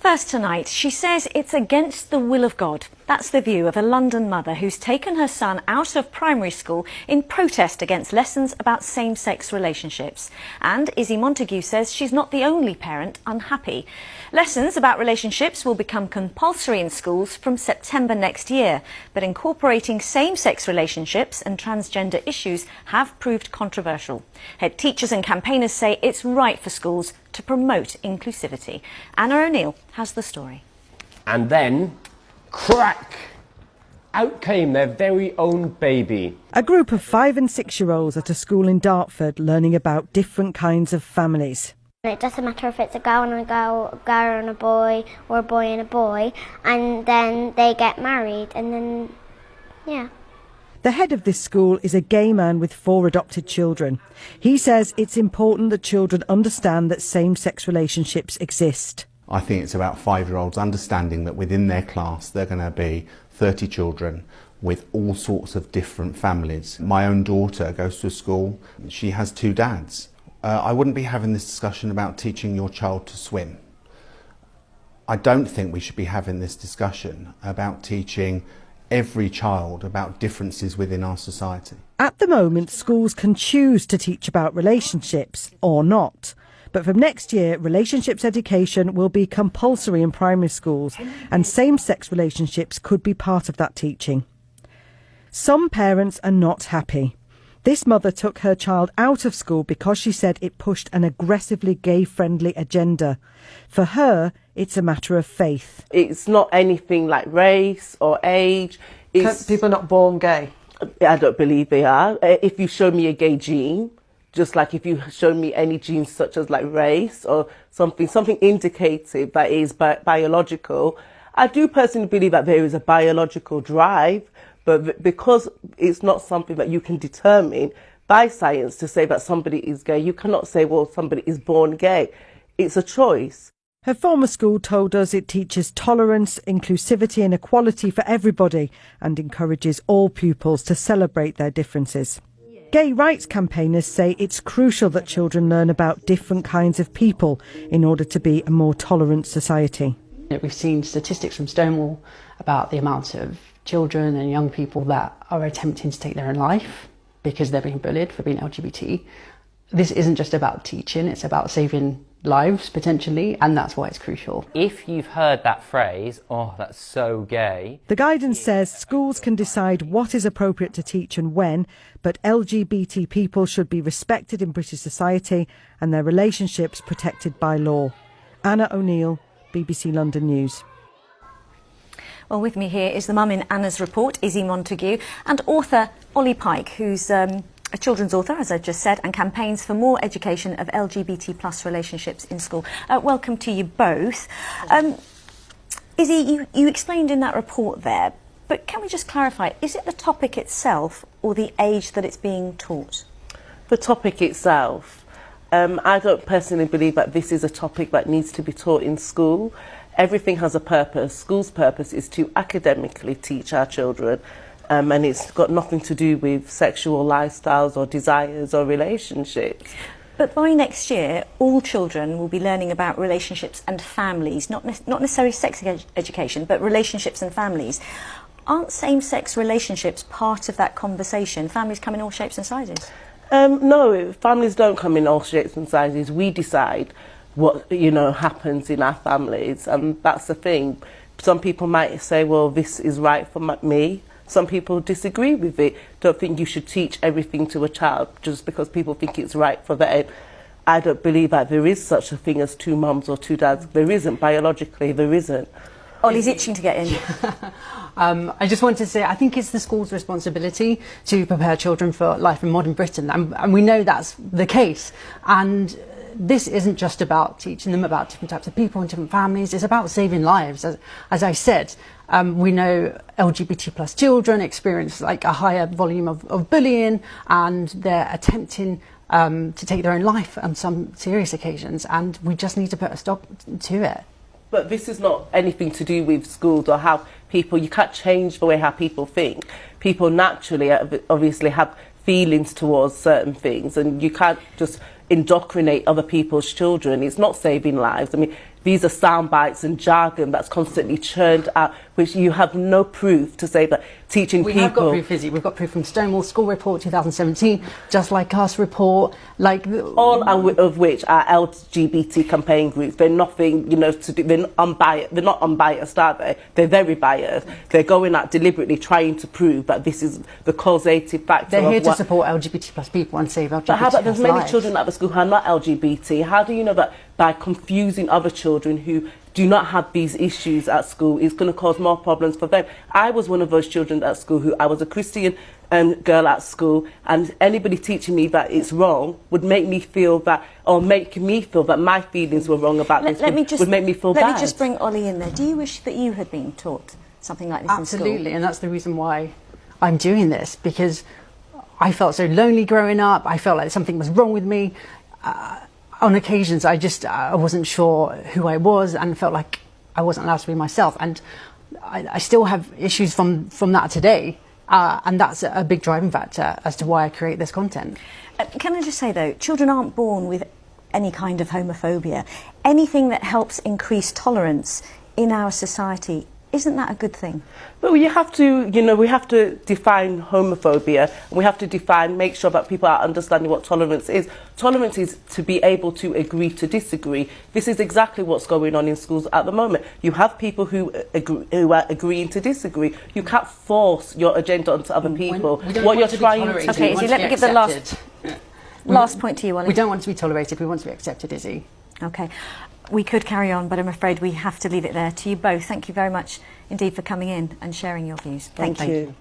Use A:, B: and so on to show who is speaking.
A: First tonight, she says it's against the will of God. That's the view of a London mother who's taken her son out of primary school in protest against lessons about same-sex relationships. And Izzy Montague says she's not the only parent unhappy. Lessons about relationships will become compulsory in schools from September next year. But incorporating same-sex relationships and transgender issues have proved controversial. Head teachers and campaigners say it's right for schools to promote inclusivity. Anna O'Neill has the story.
B: And then, crack! Out came their very own baby.
C: A group of 5 and 6-year-olds at a school in Dartford learning about different kinds of families.
D: It doesn't matter if it's a girl and a girl and a boy, or a boy and a boy, and then they get married, and then, yeah.
C: The head of this school is a gay man with 4 adopted children. He says it's important that children understand that same-sex relationships exist.
E: I think it's about 5-year-olds understanding that within their class there are going to be 30 children with all sorts of different families. My own daughter goes to a school, she has 2 dads. I wouldn't be having this discussion about teaching your child to swim. I don't think we should be having this discussion about teaching every child about differences within our society.
C: At the moment, schools can choose to teach about relationships or not. But from next year, relationships education will be compulsory in primary schools, and same-sex relationships could be part of that teaching. Some parents are not happy. This mother took her child out of school because she said it pushed an aggressively gay-friendly agenda. For her, it's a matter of faith.
F: It's not anything like race or age.
G: People are not born gay?
F: I don't believe they are. If you show me a gay gene, just like if you show me any genes such as like race or something indicative that is biological, I do personally believe that there is a biological drive, but because it's not something that you can determine by science to say that somebody is gay, you cannot say, well, somebody is born gay. It's a choice.
C: Her former school told us it teaches tolerance, inclusivity and equality for everybody and encourages all pupils to celebrate their differences. Gay rights campaigners say it's crucial that children learn about different kinds of people in order to be a more tolerant society.
H: We've seen statistics from Stonewall about the amount of children and young people that are attempting to take their own life because they're being bullied for being LGBT. This isn't just about teaching, it's about saving lives potentially, and that's why it's crucial.
I: If you've heard that phrase, oh, that's so gay.
C: The guidance says schools can decide what is appropriate to teach and when, but LGBT people should be respected in British society and their relationships protected by law. Anna O'Neill, BBC London News.
A: Well, with me here is the mum in Anna's report, Izzy Montague, and author Ollie Pike, who's a children's author, as I just said, and campaigns for more education of LGBT plus relationships in school. Welcome to you both. Izzy, you explained in that report there, but can we just clarify, is it the topic itself or the age that it's being taught?
F: The topic itself. I don't personally believe that this is a topic that needs to be taught in school. Everything has a purpose. School's purpose is to academically teach our children, and it's got nothing to do with sexual lifestyles or desires or relationships.
A: But by next year, all children will be learning about relationships and families, not necessarily sex education, but relationships and families. Aren't same-sex relationships part of that conversation? Families come in all shapes and sizes.
F: No, families don't come in all shapes and sizes. We decide what happens in our families, and that's the thing. Some people might say, well, this is right for me. Some people disagree with it. Don't think you should teach everything to a child just because people think it's right for them. I don't believe that there is such a thing as 2 mums or 2 dads. There isn't. Biologically, there isn't.
A: Ollie's itching to get in.
H: I just wanted to say, I think it's the school's responsibility to prepare children for life in modern Britain, and we know that's the case. And this isn't just about teaching them about different types of people and different families, it's about saving lives. As I said, we know LGBT plus children experience like a higher volume of bullying, and they're attempting to take their own life on some serious occasions, and we just need to put a stop to it.
F: But this is not anything to do with schools or how people, you can't change the way how people think. People naturally obviously have feelings towards certain things, and you can't just indoctrinate other people's children. It's not saving lives. I mean, these are sound bites and jargon that's constantly churned out, which you have no proof to say that teaching people...
H: We have got proof, Izzy. We've got proof from Stonewall School Report 2017, Just Like Us report, like...
F: All of which are LGBT campaign groups. They're nothing, you know, to do... They're unbiased. They're not unbiased, are they? They're very biased. They're going out deliberately trying to prove that this is the causative factor.
H: They're here to support LGBT plus people and save LGBT
F: But how about there's many
H: lives.
F: children at the school who are not LGBT? How do you know that by confusing other children who do not have these issues at school is going to cause more problems for them? I was one of those children at school who I was a Christian girl at school, and anybody teaching me that it's wrong would make me feel that, or make me feel that my feelings were wrong about this, would make me feel bad.
A: Let me just bring Ollie in there. Do you wish that you had been taught something like this in school?
H: Absolutely, and that's the reason why I'm doing this, because I felt so lonely growing up. I felt like something was wrong with me. On occasions, I wasn't sure who I was and felt like I wasn't allowed to be myself. And I still have issues from that today. And that's a big driving factor as to why I create this content.
A: Can I just say, though, children aren't born with any kind of homophobia. Anything that helps increase tolerance in our society, isn't that a good thing?
F: Well, you have to, you know, we have to define homophobia. And we have to make sure that people are understanding what tolerance is. Tolerance is to be able to agree to disagree. This is exactly what's going on in schools at the moment. You have people who are agreeing to disagree. You can't force your agenda onto other people.
H: What you're trying to...
A: Okay, Izzy, let me give the last point to you, Ollie.
H: We don't want to be tolerated, we want to be accepted, Izzy.
A: Okay. We could carry on, but I'm afraid we have to leave it there. To you both, thank you very much indeed for coming in and sharing your views.
C: Thank you.